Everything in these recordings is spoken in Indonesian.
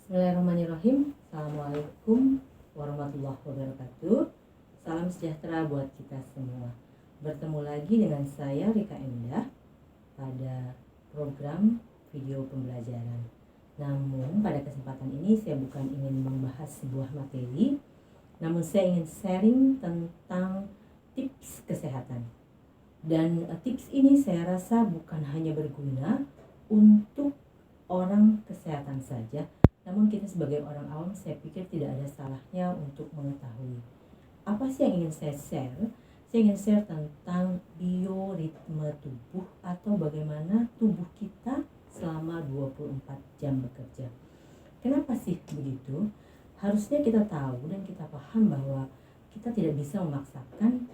Bismillahirrahmanirrahim. Assalamualaikum warahmatullahi wabarakatuh. Salam sejahtera buat kita semua. Bertemu lagi dengan saya Rika Endah pada program video pembelajaran. Namun pada kesempatan ini saya bukan ingin membahas sebuah materi, namun saya ingin sharing tentang tips kesehatan. Dan tips ini saya rasa bukan hanya berguna untuk orang kesehatan saja, namun kita sebagai orang awam saya pikir tidak ada salahnya untuk mengetahui. Apa sih yang ingin saya share? Saya ingin share tentang bioritme tubuh atau bagaimana tubuh kita selama 24 jam bekerja. Kenapa sih begitu? Harusnya kita tahu dan kita paham bahwa kita tidak bisa memaksakan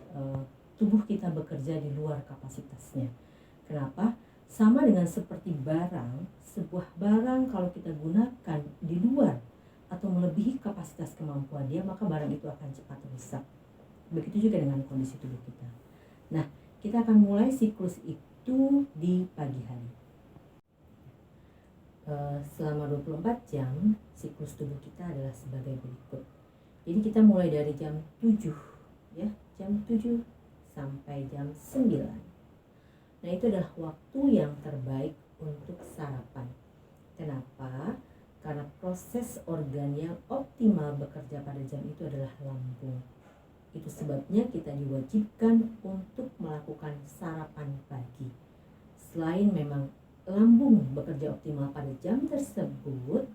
tubuh kita bekerja di luar kapasitasnya. Kenapa? Sama dengan seperti barang, sebuah barang kalau kita gunakan di luar atau melebihi kapasitas kemampuan dia, maka barang itu akan cepat rusak. Begitu juga dengan kondisi tubuh kita. Nah, kita akan mulai siklus itu di pagi hari. Selama 24 jam, siklus tubuh kita adalah sebagai berikut. Jadi kita mulai dari jam 7, ya, jam 7 sampai jam 9. Nah, itu adalah waktu yang terbaik untuk sarapan. Kenapa? Karena proses organ yang optimal bekerja pada jam itu adalah lambung. Itu sebabnya kita diwajibkan untuk melakukan sarapan pagi. Selain memang lambung bekerja optimal pada jam tersebut,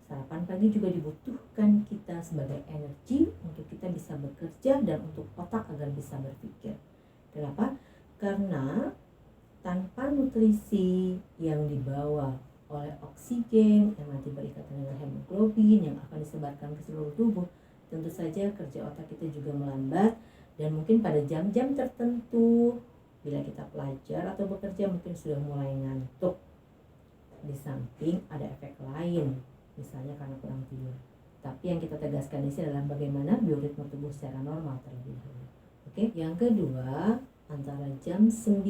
sarapan pagi juga dibutuhkan kita sebagai energi untuk kita bisa bekerja dan untuk otak agar bisa berpikir. Kenapa? Karena tanpa nutrisi yang dibawa oleh oksigen yang nanti berikatan dengan hemoglobin yang akan disebarkan ke seluruh tubuh, tentu saja kerja otak kita juga melambat, dan mungkin pada jam-jam tertentu bila kita pelajar atau bekerja mungkin sudah mulai ngantuk. Di samping ada efek lain, misalnya karena kurang tidur. Tapi yang kita tegaskan di sini adalah bagaimana bioritme tubuh secara normal terlebih dahulu. Oke, yang kedua, antara jam 9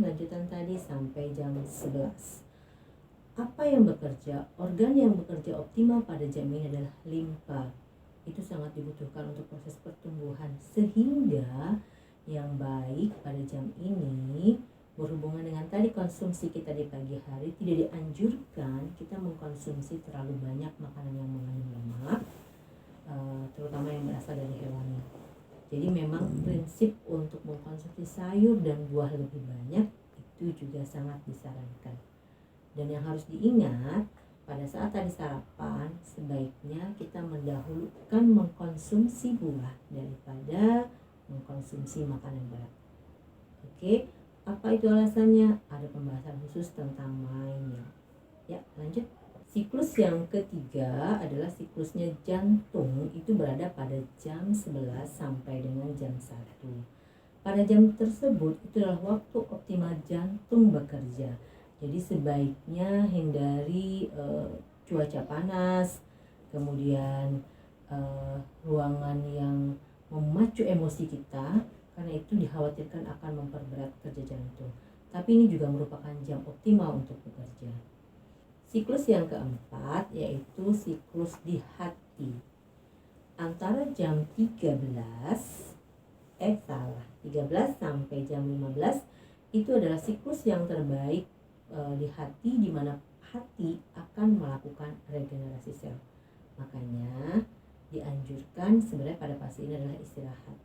lanjutan tadi sampai jam 11. Apa yang bekerja? Organ yang bekerja optimal pada jam ini adalah limpa. Itu sangat dibutuhkan untuk proses pertumbuhan, sehingga yang baik pada jam ini berhubungan dengan tadi konsumsi kita di pagi hari, tidak dianjurkan kita mengkonsumsi terlalu banyak makanan yang mengandung lemak, terutama yang berasal dari hewani. Jadi memang prinsip untuk mengkonsumsi sayur dan buah lebih banyak itu juga sangat disarankan. Dan yang harus diingat, pada saat tadi sarapan sebaiknya kita mendahulukan mengkonsumsi buah daripada mengkonsumsi makanan berat. Oke, apa itu alasannya? Ada pembahasan khusus tentang mainnya. Ya, lanjut. Siklus yang ketiga adalah siklusnya jantung, itu berada pada jam 11 sampai dengan jam 1. Pada jam tersebut itu adalah waktu optimal jantung bekerja. Jadi sebaiknya hindari cuaca panas, kemudian ruangan yang memacu emosi kita, karena itu dikhawatirkan akan memperberat kerja jantung. Tapi ini juga merupakan jam optimal untuk bekerja. Siklus yang keempat yaitu siklus di hati. Antara jam 13 sampai jam 15 itu adalah siklus yang terbaik di hati, di mana hati akan melakukan regenerasi sel. Makanya dianjurkan sebenarnya pada fase ini adalah istirahat.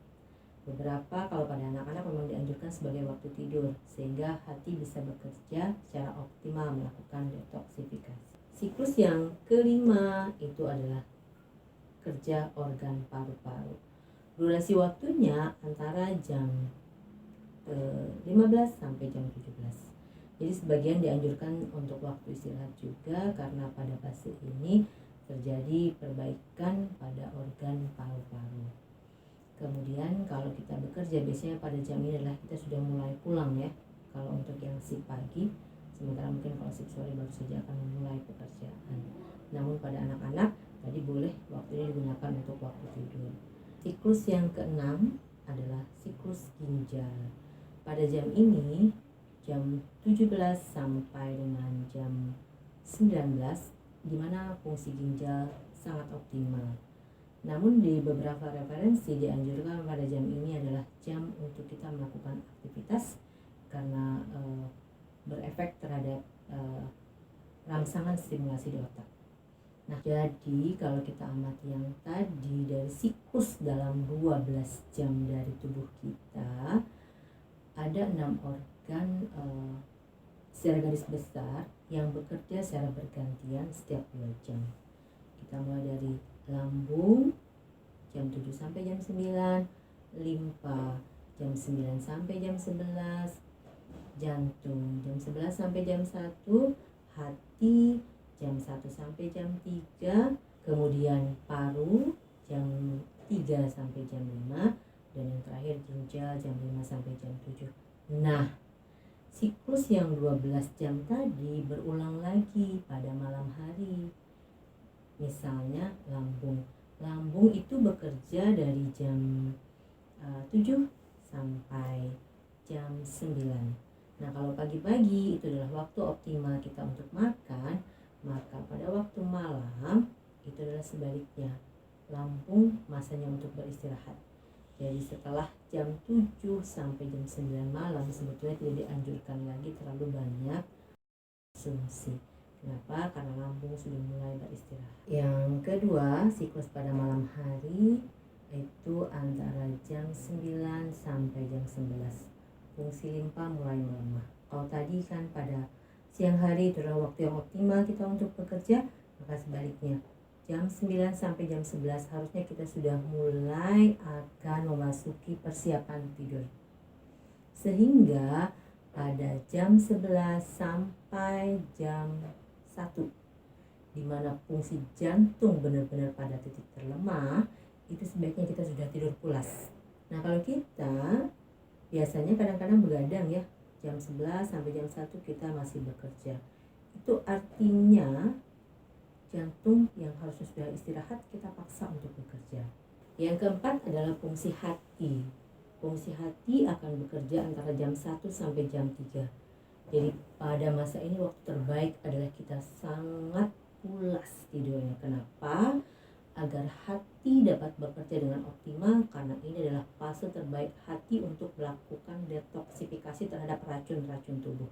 Beberapa kalau pada anak-anak memang dianjurkan sebagai waktu tidur, sehingga hati bisa bekerja secara optimal melakukan detoksifikasi. Siklus yang kelima itu adalah kerja organ paru-paru. Durasi waktunya antara jam 15 sampai jam 17. Jadi sebagian dianjurkan untuk waktu istirahat juga, karena pada fase ini terjadi perbaikan pada organ paru-paru. Kemudian kalau kita bekerja biasanya pada jam ini adalah kita sudah mulai pulang, ya, kalau untuk yang shift pagi, sementara mungkin kalau shift sore baru saja akan memulai pekerjaan. Namun pada anak-anak tadi boleh waktunya digunakan untuk waktu tidur. Siklus yang keenam adalah siklus ginjal. Pada jam ini jam 17 sampai dengan jam 19 di mana fungsi ginjal sangat optimal. Namun di beberapa referensi dianjurkan pada jam ini adalah jam untuk kita melakukan aktivitas karena berefek terhadap rangsangan stimulasi di otak. Nah, jadi kalau kita amati yang tadi dari siklus dalam 12 jam dari tubuh kita, ada 6 organ secara garis besar yang bekerja secara bergantian setiap 2 jam. Kita mulai dari lambung jam 7 sampai jam 9, limfa jam 9 sampai jam 11, jantung jam 11 sampai jam 1, hati jam 1 sampai jam 3, kemudian paru jam 3 sampai jam 5, dan yang terakhir ginjal jam 5 sampai jam 7. Nah, siklus yang 12 jam tadi berulang lagi pada malam hari. Misalnya lambung itu bekerja dari jam 7 sampai jam 9. Nah, kalau pagi-pagi itu adalah waktu optimal kita untuk makan, maka pada waktu malam itu adalah sebaliknya. Lambung masanya untuk beristirahat. Jadi setelah jam 7 sampai jam 9 malam sebetulnya tidak dianjurkan lagi terlalu banyak konsumsi. Kenapa? Karena lambung sudah mulai beristirahat. Yang kedua, siklus pada malam hari itu antara jam 9 sampai jam 11. Fungsi limfa mulai melemah. Kalau tadi kan pada siang hari itu adalah waktu yang optimal kita untuk bekerja, maka sebaliknya jam 9 sampai jam 11 harusnya kita sudah mulai akan memasuki persiapan tidur. Sehingga pada jam 11 sampai jam 1, di mana fungsi jantung benar-benar pada titik terlemah, itu sebaiknya kita sudah tidur pulas. Nah, kalau kita biasanya kadang-kadang begadang ya, jam 11 sampai jam 1 kita masih bekerja. Itu artinya jantung yang harusnya sudah istirahat kita paksa untuk bekerja. Yang keempat adalah fungsi hati. Fungsi hati akan bekerja antara jam 1 sampai jam 3. Jadi pada masa ini waktu terbaik adalah kita sangat pulas tidurnya. Kenapa? Agar hati dapat bekerja dengan optimal, karena ini adalah fase terbaik hati untuk melakukan detoksifikasi terhadap racun-racun tubuh.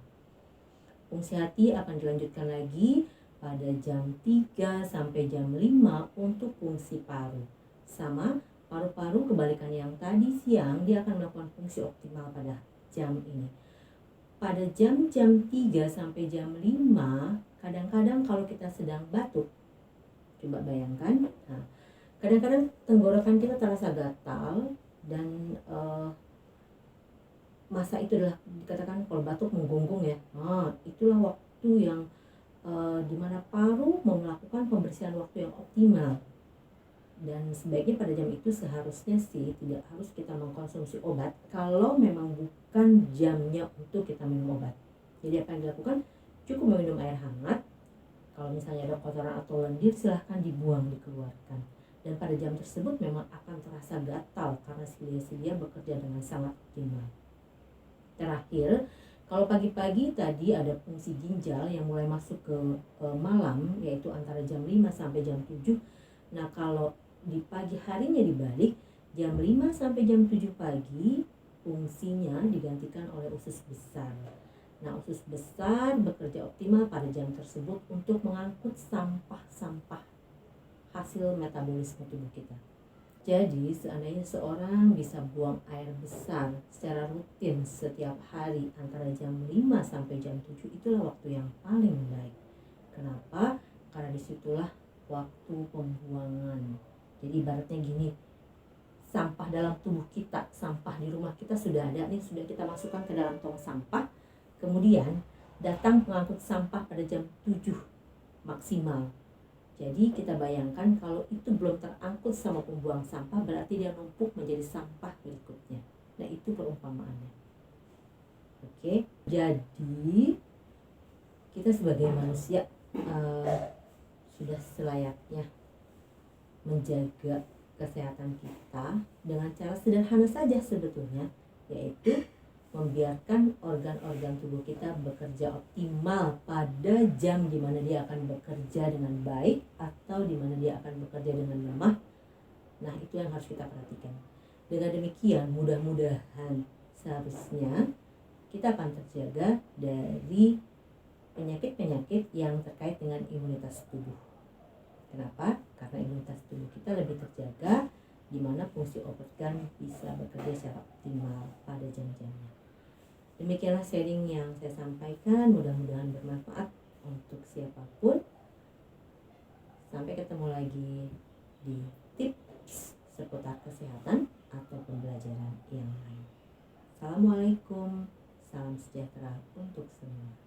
Fungsi hati akan dilanjutkan lagi pada jam 3 sampai jam 5 untuk fungsi paru. Sama, paru-paru kebalikan yang tadi siang, dia akan melakukan fungsi optimal pada jam ini. Pada jam-jam 3 sampai jam 5, kadang-kadang kalau kita sedang batuk, coba bayangkan, nah, kadang-kadang tenggorokan kita terasa gatal dan masa itu adalah dikatakan kalau batuk menggonggong ya. Nah, itulah waktu yang dimana paru melakukan pembersihan waktu yang optimal. Dan sebaiknya pada jam itu seharusnya sih tidak harus kita mengkonsumsi obat kalau memang bukan jamnya untuk kita minum obat. Jadi apa yang dilakukan? Cukup meminum air hangat. Kalau misalnya ada kotoran atau lendir, silahkan dibuang, dikeluarkan. Dan pada jam tersebut memang akan terasa gatal karena silia-silia bekerja dengan sangat optimal. Terakhir, kalau pagi-pagi tadi ada fungsi ginjal yang mulai masuk ke malam, yaitu antara jam 5 sampai jam 7. Nah, kalau di pagi harinya dibalik, jam 5 sampai jam 7 pagi fungsinya digantikan oleh usus besar. Nah, usus besar bekerja optimal pada jam tersebut untuk mengangkut sampah-sampah hasil metabolisme tubuh kita. Jadi, seandainya seorang bisa buang air besar secara rutin setiap hari antara jam 5 sampai jam 7, itulah waktu yang paling baik. Kenapa? Karena disitulah waktu pembuangan. Jadi ibaratnya gini, sampah dalam tubuh kita, sampah di rumah kita sudah ada nih, sudah kita masukkan ke dalam tong sampah. Kemudian datang pengangkut sampah pada jam 7 maksimal. Jadi kita bayangkan kalau itu belum terangkut sama pembuang sampah, berarti dia numpuk menjadi sampah berikutnya. Nah, itu perumpamaannya. Oke, jadi kita sebagai manusia sudah selayaknya menjaga kesehatan kita dengan cara sederhana saja sebetulnya, yaitu membiarkan organ-organ tubuh kita bekerja optimal pada jam di mana dia akan bekerja dengan baik atau di mana dia akan bekerja dengan lemah. Nah, itu yang harus kita perhatikan. Dengan demikian, mudah-mudahan seharusnya kita akan terjaga dari penyakit-penyakit yang terkait dengan imunitas tubuh. Kenapa? Karena imunitas tubuh kita lebih terjaga, di mana fungsi organ bisa bekerja secara optimal pada jam-jamnya. Demikianlah sharing yang saya sampaikan, mudah-mudahan bermanfaat untuk siapapun. Sampai ketemu lagi di tips seputar kesehatan atau pembelajaran yang lain. Assalamualaikum, salam sejahtera untuk semua.